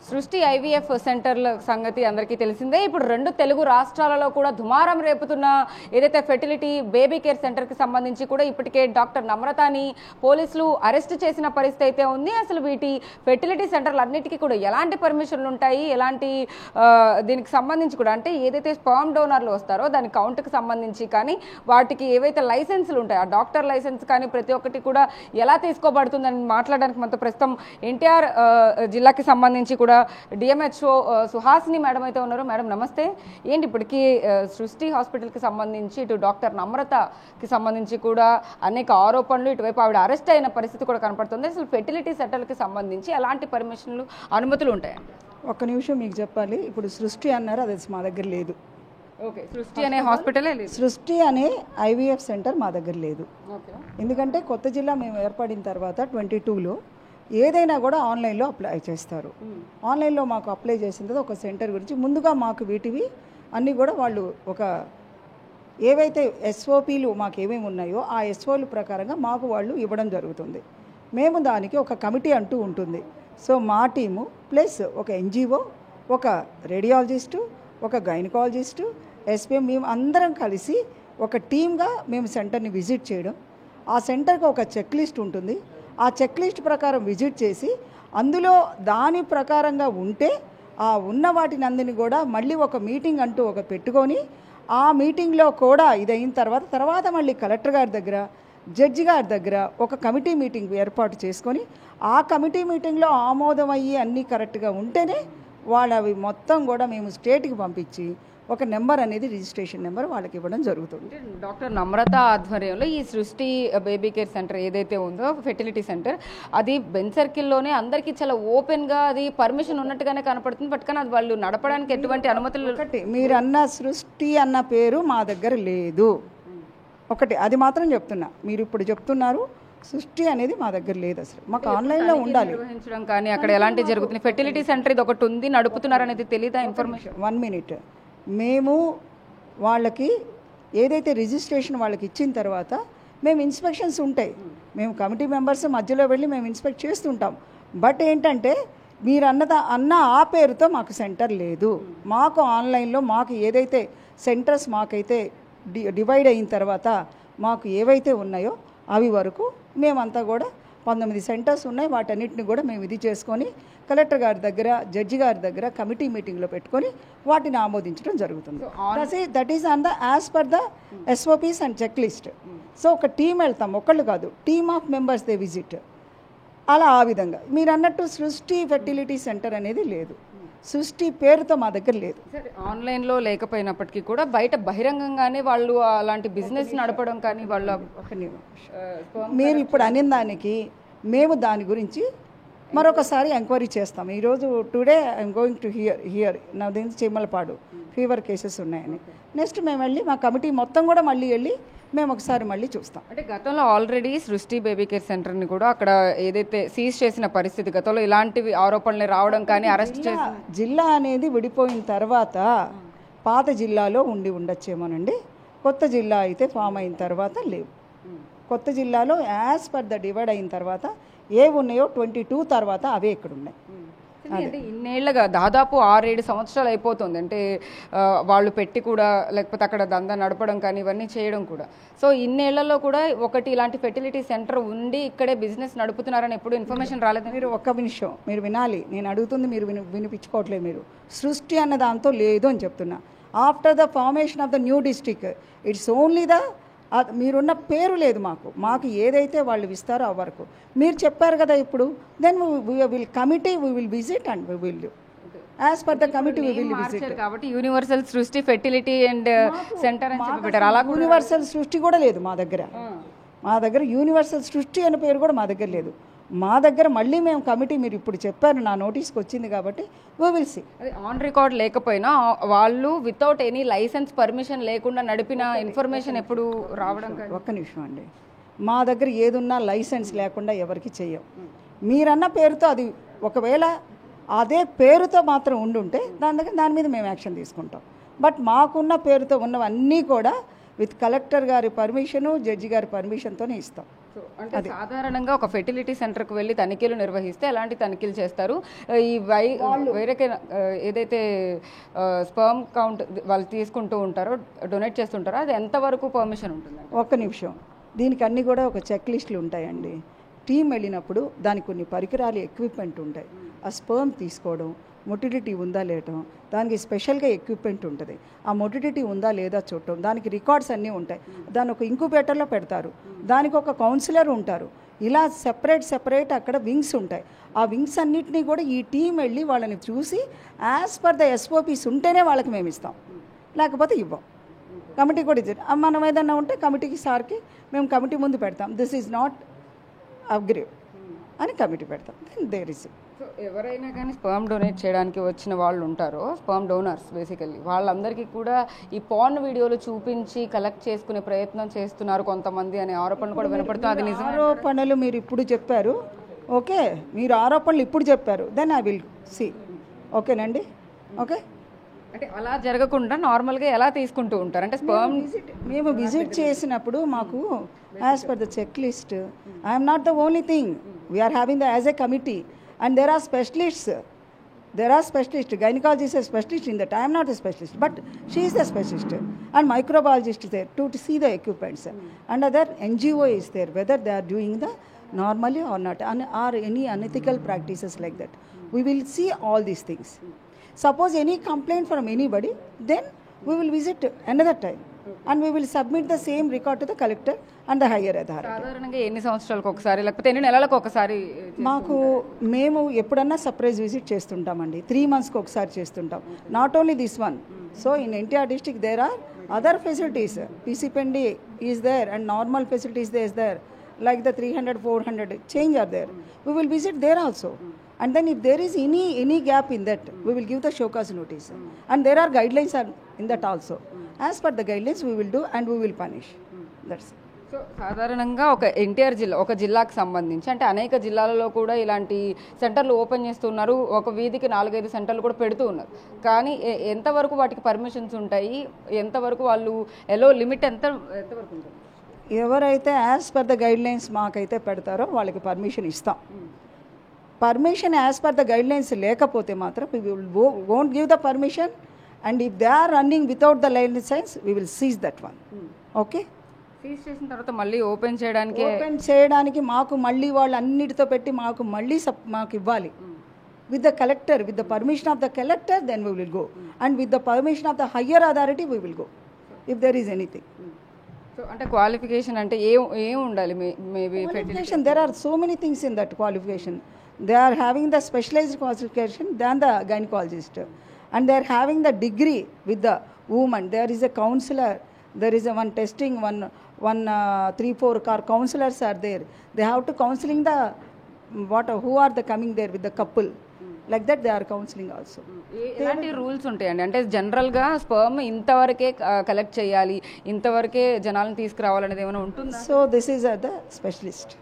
సృష్టి ఐవీఎఫ్ సెంటర్ల సంగతి అందరికీ తెలిసిందే. ఇప్పుడు రెండు తెలుగు రాష్ట్రాలలో కూడా దుమారం రేపుతున్న ఏదైతే ఫెర్టిలిటీ బేబీ కేర్ సెంటర్కి సంబంధించి కూడా ఇప్పటికే డాక్టర్ నమ్రతాని పోలీసులు అరెస్ట్ చేసిన పరిస్థితి అయితే ఉంది. అసలు వీటి ఫెర్టిలిటీ సెంటర్లు అన్నిటికీ కూడా ఎలాంటి పర్మిషన్లు ఉంటాయి, ఎలాంటి దీనికి సంబంధించి కూడా అంటే ఏదైతే స్పర్మ్ డోనర్లు వస్తారో దాని కౌంట్కి సంబంధించి కానీ వాటికి ఏవైతే లైసెన్సులు ఉంటాయో ఆ డాక్టర్ లైసెన్స్ కానీ ప్రతి ఒక్కటి కూడా ఎలా తీసుకోబడుతుందని మాట్లాడడానికి మనతో ప్రస్తుతం ఎన్టీఆర్ జిల్లాకి సంబంధించి కూడా డిఎంహెచ్ఓ సుహాసిని మేడం అయితే ఉన్నారు. మేడం నమస్తే. ఏంటి ఇప్పటికీ సృష్టి హాస్పిటల్కి సంబంధించి ఇటు డాక్టర్ నమ్రతకి సంబంధించి కూడా అనేక ఆరోపణలు, ఇటువైపు ఆవిడ అరెస్ట్ అయిన పరిస్థితి కూడా కనపడుతుంది. అసలు ఫెర్టిలిటీ సెంటర్కి సంబంధించి ఎలాంటి పర్మిషన్లు, అనుమతులు ఉంటాయండి? ఒక్క నిమిషం మీకు చెప్పాలి. ఇప్పుడు సృష్టి అన్నారు, అది మా దగ్గర లేదు. ఓకే, సృష్టి అనే హాస్పిటలే లేదు. సృష్టి అనే ఐవీఎఫ్ సెంటర్ మా దగ్గర లేదు. ఎందుకంటే కొత్త జిల్లా మేము ఏర్పడిన తర్వాత 22లో ఏదైనా కూడా ఆన్లైన్లో అప్లై చేస్తారు. ఆన్లైన్లో మాకు అప్లై చేసిన తర్వాత ఒక సెంటర్ గురించి ముందుగా మాకు వీటివి అన్నీ కూడా వాళ్ళు ఒక ఏవైతే ఎస్ఓపీలు మాకు ఏమేమి ఉన్నాయో ఆ ఎస్ఓల ప్రకారంగా మాకు వాళ్ళు ఇవ్వడం జరుగుతుంది. మేము దానికి ఒక కమిటీ అంటూ ఉంటుంది. సో మా టీము ప్లస్ ఒక ఎన్జిఓ, ఒక రేడియాలజిస్టు, ఒక గైనకాలజిస్టు, ఎస్పీఎం, మేము అందరం కలిసి ఒక టీమ్గా మేము సెంటర్ని విజిట్ చేయడం. ఆ సెంటర్కి ఒక చెక్ లిస్ట్ ఉంటుంది. ఆ చెక్ లిస్ట్ ప్రకారం విజిట్ చేసి అందులో దాని ప్రకారంగా ఉంటే ఆ ఉన్న వాటిని అందరినీ కూడా మళ్ళీ ఒక మీటింగ్ అంటూ ఒక పెట్టుకొని ఆ మీటింగ్లో కూడా ఇదైన తర్వాత మళ్ళీ కలెక్టర్ గారి దగ్గర, జడ్జి గారి దగ్గర ఒక కమిటీ మీటింగ్ ఏర్పాటు చేసుకొని ఆ కమిటీ మీటింగ్లో ఆమోదం అయ్యి అన్నీ కరెక్ట్గా ఉంటేనే వాళ్ళవి మొత్తం కూడా మేము స్టేట్కి పంపించి ఒక నెంబర్ అనేది రిజిస్ట్రేషన్ నెంబర్ వాళ్ళకి ఇవ్వడం జరుగుతుంది. డాక్టర్ నమ్రత ఆధ్వర్యంలో ఈ సృష్టి బేబీ కేర్ సెంటర్ ఏదైతే ఉందో ఫెర్టిలిటీ సెంటర్, అది బెన్ సర్కిల్లోనే అందరికీ చాలా ఓపెన్గా అది పర్మిషన్ ఉన్నట్టుగానే కనపడుతుంది. బట్ కానీ అది వాళ్ళు నడపడానికి ఎటువంటి అనుమతులు ఒకటి మీరు అన్న సృష్టి అన్న పేరు మా దగ్గర లేదు. ఒకటి అది మాత్రం చెప్తున్నా. మీరు ఇప్పుడు చెప్తున్నారు సృష్టి అనేది మా దగ్గర లేదు. అసలు మాకు ఆన్లైన్లో ఉండాలి నిర్వహించడం కానీ అక్కడ ఎలాంటి జరుగుతుంది. ఫెర్టిలిటీ సెంటర్ ఇది ఒకటి ఉంది, నడుపుతున్నారు అనేది తెలియదా? Information 1 minute. మేము వాళ్ళకి ఏదైతే రిజిస్ట్రేషన్ వాళ్ళకి ఇచ్చిన తర్వాత మేము ఇన్స్పెక్షన్స్ ఉంటాయి. మేము కమిటీ మెంబర్స్ మధ్యలో వెళ్ళి మేము ఇన్స్పెక్ట్ చేస్తుంటాం. బట్ ఏంటంటే మీరు అన్న ఆ పేరుతో మాకు సెంటర్ లేదు. మాకు ఆన్లైన్లో మాకు ఏదైతే సెంటర్స్ మాకైతే డివైడ్ అయిన తర్వాత మాకు ఏవైతే ఉన్నాయో అవి వరకు మేమంతా కూడా 19 సెంటర్స్ ఉన్నాయి. వాటన్నిటిని కూడా మేము ఇది చేసుకొని కలెక్టర్ గారి దగ్గర, జడ్జి గారి దగ్గర కమిటీ మీటింగ్లో పెట్టుకొని వాటిని ఆమోదించడం జరుగుతుంది. That is on the as per the SOPs and checklist. So ఒక టీం వెళ్తాం, ఒకళ్ళు కాదు, team of members they visit. అలా ఆ విధంగా మీరు అన్నట్టు సృష్టి ఫెర్టిలిటీ సెంటర్ అనేది లేదు. సృష్టి పేరుతో మా దగ్గర లేదు. ఆన్లైన్లో లేకపోయినప్పటికీ కూడా బయట బహిరంగంగానే వాళ్ళు అలాంటి బిజినెస్ నడపడం కానీ వాళ్ళ మీరు ఇప్పుడు అనిన దానికి మేము దాని గురించి మరొకసారి ఎంక్వైరీ చేస్తాం. ఈరోజు today I'm going to hear నా దీని చీమలపాడు ఫీవర్ కేసెస్ ఉన్నాయని. నెక్స్ట్ మేము వెళ్ళి మా కమిటీ మొత్తం కూడా మళ్ళీ వెళ్ళి మేము ఒకసారి మళ్ళీ చూస్తాం. అంటే గతంలో ఆల్రెడీ సృష్టి బేబీ కేర్ సెంటర్ని కూడా అక్కడ ఏదైతే సీజ్ చేసిన పరిస్థితి, గతంలో ఇలాంటివి ఆరోపణలు రావడం కానీ అరెస్ట్ చేసిన జిల్లా అనేది విడిపోయిన తర్వాత పాత జిల్లాలో ఉండొచ్చేమోనండి. కొత్త జిల్లా అయితే ఫామ్ అయిన తర్వాత లేవు. కొత్త జిల్లాలో యాజ్ పర్ ద డివైడ్ అయిన తర్వాత ఏవి ఉన్నాయో 22 తర్వాత అవే ఇక్కడ ఉన్నాయి. అంటే ఇన్నేళ్లుగా దాదాపు 6-7 సంవత్సరాలు అయిపోతుంది. అంటే వాళ్ళు పెట్టి కూడా లేకపోతే అక్కడ దందా నడపడం కానీ ఇవన్నీ చేయడం కూడా. సో ఇన్నేళ్లలో కూడా ఒకటి ఇలాంటి ఫెర్టిలిటీ సెంటర్ ఉండి ఇక్కడే బిజినెస్ నడుపుతున్నారని ఎప్పుడు ఇన్ఫర్మేషన్ రాలేదు. మీరు ఒక్క నిమిషం మీరు వినాలి, నేను అడుగుతుంది మీరు వినిపించుకోవట్లేదు. మీరు సృష్టి అన్న దాంతో లేదు అని చెప్తున్నా. After the formation of the new district it's only the మీరున్న పేరు లేదు మాకు ఏదైతే వాళ్ళు ఇస్తారో ఆ వరకు మీరు చెప్పారు కదా. ఇప్పుడు then will committee will visit and we will as per the committee we will visit. కాబట్టి universal Srishti fertility and centre అని చెప్పి పెట్టారు. అలా యూనివర్సల్ సృష్టి కూడా లేదు మా దగ్గర యూనివర్సల్ సృష్టి అనే పేరు కూడా మా దగ్గర లేదు. మా దగ్గర మళ్ళీ మేము కమిటీ మీరు ఇప్పుడు చెప్పారు, నా నోటీస్కి వచ్చింది కాబట్టి వీ విల్ సీ. అది ఆన్ రికార్డ్ లేకపోయినా వాళ్ళు వితౌట్ ఎనీ లైసెన్స్ పర్మిషన్ లేకుండా నడిపిన ఇన్ఫర్మేషన్ ఎప్పుడు రావడం? ఒక్క నిమిషం అండి, మా దగ్గర ఏదున్నా లైసెన్స్ లేకుండా ఎవరికి చెయ్యం. మీరన్న పేరుతో అది ఒకవేళ అదే పేరుతో మాత్రం ఉండుంటే దాని మీద మేము యాక్షన్ తీసుకుంటాం. బట్ మాకున్న పేరుతో ఉన్నవన్నీ కూడా విత్ కలెక్టర్ గారి పర్మిషను, జడ్జి గారి పర్మిషన్తోనే ఇస్తాం. అంటే సాధారణంగా ఒక ఫెర్టిలిటీ సెంటర్కి వెళ్ళి తనిఖీలు నిర్వహిస్తే ఎలాంటి తనిఖీలు చేస్తారు? ఈ వేరే ఏదైతే స్పర్మ్ కౌంట్ వాళ్ళు తీసుకుంటూ ఉంటారో, డొనేట్ చేస్తుంటారో, అది ఎంతవరకు పర్మిషన్ ఉంటుంది? ఒక్క నిమిషం, దీనికి అన్నీ కూడా ఒక చెక్ లిస్టులు ఉంటాయండి. టీం వెళ్ళినప్పుడు దానికి కొన్ని పరికరాలు, ఎక్విప్మెంట్ ఉంటాయి. ఆ స్పర్మ్ తీసుకోవడం, మొటిలిటీ ఉందా లేటం, దానికి స్పెషల్గా ఎక్విప్మెంట్ ఉంటుంది. ఆ మొటిలిటీ ఉందా లేదా చూడటం, దానికి రికార్డ్స్ అన్నీ ఉంటాయి. దాన్ని ఒక ఇంక్యుబేటర్లో పెడతారు, దానికి ఒక కౌన్సిలర్ ఉంటారు. ఇలా సెపరేట్ అక్కడ వింగ్స్ ఉంటాయి. ఆ వింగ్స్ అన్నిటినీ కూడా ఈ టీం వెళ్ళి వాళ్ళని చూసి యాజ్ పర్ ద ఎస్ఓపీస్ ఉంటేనే వాళ్ళకి మేము ఇస్తాం, లేకపోతే ఇవ్వం. కమిటీ కూడా ఇచ్చారు. మనం ఏదన్నా ఉంటే కమిటీకి సార్కి మేము కమిటీ ముందు పెడతాం, దిస్ ఈజ్ నాట్ అగ్రీవ్ అని కమిటీ పెడతాం. Then there is. సో ఎవరైనా కానీ స్పర్మ్ డొనేట్ చేయడానికి వచ్చిన వాళ్ళు ఉంటారో, స్పర్మ్ డోనర్స్ బేసికల్లీ, వాళ్ళందరికీ కూడా ఈ పార్న్ వీడియోలు చూపించి కలెక్ట్ చేసుకునే ప్రయత్నం చేస్తున్నారు కొంతమంది అనే ఆరోపణలు కూడా వినపడుతుంది. అది నిజం? ఆరోపణలు మీరు ఇప్పుడు చెప్పారు, ఓకే, మీరు ఆరోపణలు ఇప్పుడు చెప్పారు, దెన్ ఐ విల్ సీ. ఓకేనండి, ఓకే. అంటే అలా జరగకుండా నార్మల్గా ఎలా తీసుకుంటూ ఉంటారు? అంటే స్పర్మ్ మేము విజిట్ చేసినప్పుడు మాకు as per the check list, I'm not the only thing, we're having the as a committee and there are specialists. Gynecologist is a specialist in that. I am not a specialist, but she is the specialist, and microbiologist is there to see the equipments, and other NGO is there, whether they are doing the normally or not, or any unethical practices like that. We will see all these things. Suppose any complaint from anybody, then we will visit another time and we will submit the same record to the collector and the higher authority. సాధారణంగా ఎన్ని సంవత్సరాలకు ఒకసారి లేకపోతే ఎన్ని నెలలకు ఒకసారి? మేము ఎప్పుడన్నా సర్ప్రైజ్ విజిట్ చేస్తుంటామండి. 3 monthsకి ఒకసారి చేస్తుంటాం. Not only this one. So in NTR district there are other facilities. పీసీపెండి is there and normal facilities there there like the 300 400 change are there. We will visit there also, and then if there is any gap in that, we will give the show cause notice, and there are guidelines are in that also. As per the guidelines we will do and we will punish. That's it. So సాధారణంగా ఒక ఎన్టీఆర్ జిల్లా, ఒక జిల్లాకు సంబంధించి అంటే అనేక జిల్లాలలో కూడా ఇలాంటి సెంటర్లు ఓపెన్ చేస్తున్నారు. ఒక వీధికి 4-5 సెంటర్లు కూడా పెడుతూ ఉన్నారు. కానీ ఎంతవరకు వాటికి పర్మిషన్స్ ఉంటాయి? ఎంతవరకు వాళ్ళు ఎలో లిమిట్ ఎంతవరకు ఉంటుంది? ఎవరైతే యాజ్ పర్ ద గైడ్లైన్స్ మాకైతే పెడతారో వాళ్ళకి పర్మిషన్ ఇస్తాం. Permission as per the guidelines లేకపోతే మాత్రం we won't give the permission, and if they are running without the license we will seize that one. Okay, seize చేసిన తర్వాత మళ్ళీ ఓపెన్ చేయడానికి మాకు మళ్ళీ వాళ్ళు అన్నిటితో పెట్టి మాకు ఇవ్వాలి. with the collector, with the permission of the collector, then we will go, and with the permission of the higher authority we will go if there is anything. So అంటే క్వాలిఫికేషన్ అంటే ఏం ఉండాలి? Maybe qualification, there are so many things in that qualification. They are having the specialized qualification than the gynecologist, and they are having the degree with the woman. There is a counselor, there is a one testing, one 3-4 counselors are there. They have to counseling the who are the coming there with the couple, like that they are counseling also. ఎలాంటి rules ఉంటాయండి? అంటే జనరల్గా sperm ఇంతవరకే collect చేయాలి, ఇంతవరకే జనాలను తీసుకురావాలనేది ఏమైనా ఉంటుందా? So this is the specialist.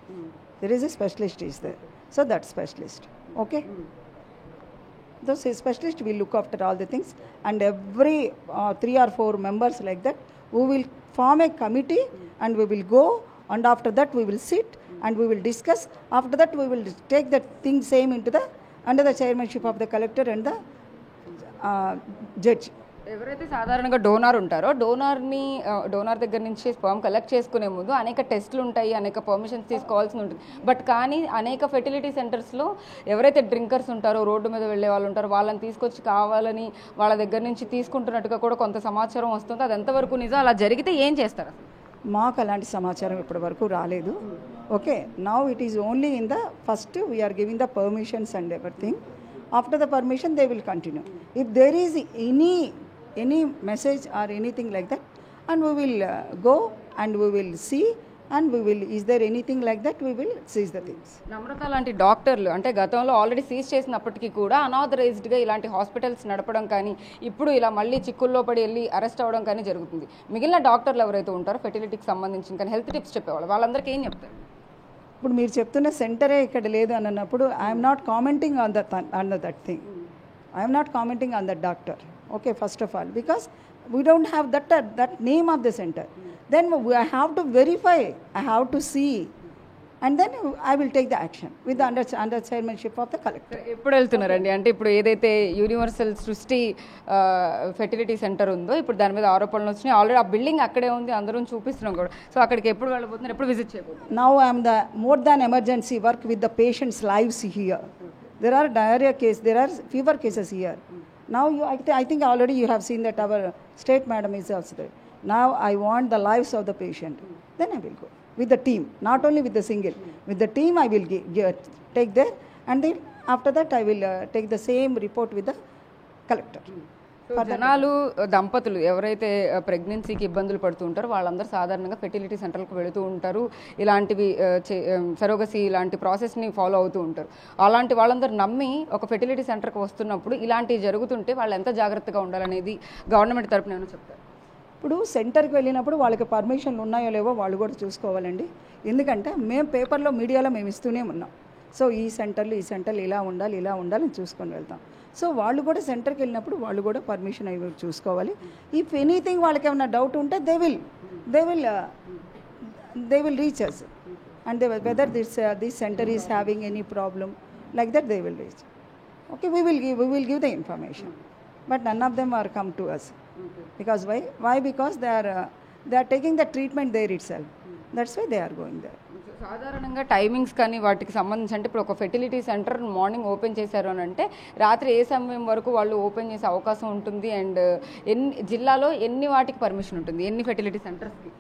There is a specialist is there. So that specialist, okay. Those specialist will look after all the things, and every 3 or 4 members like that, we will form a committee and we will go, and after that we will sit and we will discuss. After that we will take that thing same into the under the chairmanship of the collector and the judge. ఎవరైతే సాధారణంగా donor ఉంటారో donor దగ్గర నుంచి sperm collect చేసుకునే ముందు అనేక టెస్టులు ఉంటాయి, అనేక పర్మిషన్స్ తీసుకోవాల్సి ఉంటుంది. బట్ కానీ అనేక ఫెర్టిలిటీ సెంటర్స్లో ఎవరైతే డ్రింకర్స్ ఉంటారో, రోడ్డు మీద వెళ్ళే వాళ్ళు ఉంటారో, వాళ్ళని తీసుకొచ్చి కావాలని వాళ్ళ దగ్గర నుంచి తీసుకుంటున్నట్టుగా కూడా కొంత సమాచారం వస్తుంది. అది ఎంతవరకు నిజం? అలా జరిగితే ఏం చేస్తారు? మాకు అలాంటి సమాచారం ఇప్పటి వరకు రాలేదు. Okay, now it is only in the first we're giving the permissions and everything. After the permission they will continue. If there is any message or anything like that, and we will go and we will see, and we will, is there anything like that, we will seize the things. నమ్రత లాంటి డాక్టర్లు అంటే గతంలో already seize చేసినప్పటికీ కూడా అనాథరైజ్డ్గా ఇలాంటి hospitals నడపడం కానీ, ఇప్పుడు ఇలా మళ్ళీ చిక్కుల్లో పడి వెళ్ళి అరెస్ట్ అవ్వడం కానీ జరుగుతుంది. మిగిలిన డాక్టర్లు ఎవరైతే ఉంటారో ఫెర్టిలిటీకి సంబంధించి కానీ హెల్త్ టిప్స్ చెప్పేవాళ్ళు, వాళ్ళందరికీ ఏం చెప్తారు? ఇప్పుడు మీరు చెప్తున్న సెంటరే ఇక్కడ లేదు అని అన్నప్పుడు I'm not commenting on that thing. I'm not commenting on that doctor. Okay, first of all, because we don't have that name of the center. Then I have to verify, I have to see and then I will take the action with the under chairmanship of the collector. ఎప్పుడు వెళ్తున్నారండి? అంటే ఇప్పుడు ఏదైతే universal Srishti fertility centre ఉందో ఇప్పుడు దాని మీద ఆరోపణలు వచ్చినాయి. ఆల్రెడీ ఆ బిల్డింగ్ అక్కడే ఉంది, అందరం చూపిస్తున్నాం కూడా. సో అక్కడికి ఎప్పుడు వెళ్ళబోతున్నారు, ఎప్పుడు విజిట్ చేయబోతున్నారు? Now I am the more than emergency work with the patients' lives here. There are diarrhea cases, there are fever cases here. Now I think already you have seen that our state madam is also there. Now I want the lives of the patient. Then I will go with the team, not only with the single. With the team I will take there, and then after that I will take the same report with the collector. జనాలు దంపతులు ఎవరైతే ప్రెగ్నెన్సీకి ఇబ్బందులు పడుతూ ఉంటారో వాళ్ళందరూ సాధారణంగా fertility సెంటర్లకు వెళుతూ ఉంటారు. ఇలాంటివి సరోగసీ ఇలాంటి ప్రాసెస్ని ఫాలో అవుతూ ఉంటారు. అలాంటి వాళ్ళందరూ నమ్మి ఒక ఫెర్టిలిటీ సెంటర్కి వస్తున్నప్పుడు ఇలాంటివి జరుగుతుంటే వాళ్ళు ఎంత జాగ్రత్తగా ఉండాలనేది గవర్నమెంట్ తరపున ఏమైనా చెప్తారు? ఇప్పుడు సెంటర్కి వెళ్ళినప్పుడు వాళ్ళకి పర్మిషన్లు ఉన్నాయో లేవో వాళ్ళు కూడా చూసుకోవాలండి. ఎందుకంటే మేము పేపర్లో మీడియాలో మేము ఇస్తూనే ఉన్నాం. సో ఈ సెంటర్లు ఇలా ఉండాలి అని చూసుకొని వెళ్తాం. సో వాళ్ళు కూడా సెంటర్కి వెళ్ళినప్పుడు వాళ్ళు కూడా పర్మిషన్ అవి చూసుకోవాలి. ఇఫ్ ఎనీథింగ్ వాళ్ళకి ఏమైనా డౌట్ ఉంటే they will reach us and whether this centre is having any problem like that they will reach. Okay, we will give the information, but none of them are come to us. Because why? Because they are taking the treatment there itself. That's why they are going there. సాధారణంగా timings కానీ వాటికి సంబంధించి అంటే ఇప్పుడు ఒక fertility centre morning open చేశారు అని అంటే రాత్రి ఏ సమయం వరకు వాళ్ళు ఓపెన్ చేసే అవకాశం ఉంటుంది? అండ్ జిల్లాలో ఎన్ని వాటికి పర్మిషన్ ఉంటుంది, ఎన్ని ఫెర్టిలిటీ సెంటర్స్కి?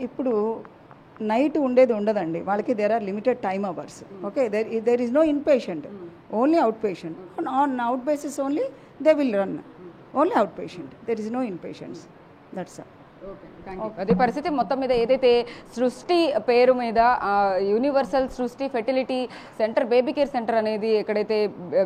ఇప్పుడు నైట్ ఉండదండి వాళ్ళకి. There are limited time hours. Okay, there is no in patient, only out patient. On out basis only they will run, only out patient, there is no in patients. That's all. అదే పరిస్థితి మొత్తం మీద ఏదైతే సృష్టి పేరు మీద universal Srishti fertility centre, baby care centre అనేది ఎక్కడైతే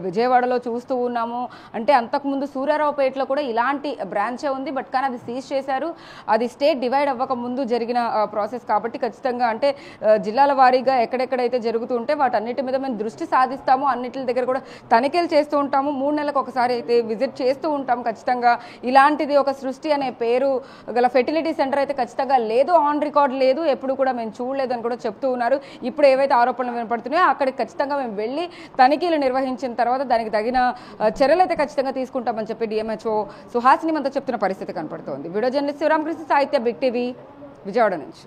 విజయవాడలో చూస్తూ ఉన్నామో, అంటే అంతకుముందు సూర్యారావుపేటలో కూడా ఇలాంటి బ్రాంచే ఉంది. బట్ కానీ అది సీజ్ చేశారు. అది స్టేట్ డివైడ్ అవ్వక ముందు జరిగిన ప్రాసెస్ కాబట్టి ఖచ్చితంగా అంటే జిల్లాల వారీగా ఎక్కడెక్కడైతే జరుగుతూ ఉంటే వాటన్నిటి మీద మేము దృష్టి సాధిస్తాము. అన్నిటి దగ్గర కూడా తనిఖీలు చేస్తూ ఉంటాము. 3 నెలలకు ఒకసారి అయితే విజిట్ చేస్తూ ఉంటాము. ఖచ్చితంగా ఇలాంటిది ఒక సృష్టి అనే పేరు గల ఫెర్టిలిటీ సెంటర్ అయితే ఖచ్చితంగా లేదు, ఆన్ రికార్డ్ లేదు, ఎప్పుడు కూడా మేము చూడలేదు అని కూడా చెప్తూ ఉన్నారు. ఇప్పుడు ఏవైతే ఆరోపణలు వినపడుతున్నాయో అక్కడికి ఖచ్చితంగా మేము వెళ్ళి తనిఖీలు నిర్వహించిన తర్వాత దానికి తగిన చర్యలు అయితే ఖచ్చితంగా తీసుకుంటామని చెప్పి డిఎంహెచ్ఓ సుహాసిని మనతో చెప్తున్న పరిస్థితి కనపడుతోంది. వీడియో జర్నలిస్ట్ శివరామకృష్ణ, సాహిత్య, బిగ్ టీవీ, విజయవాడ నుంచి.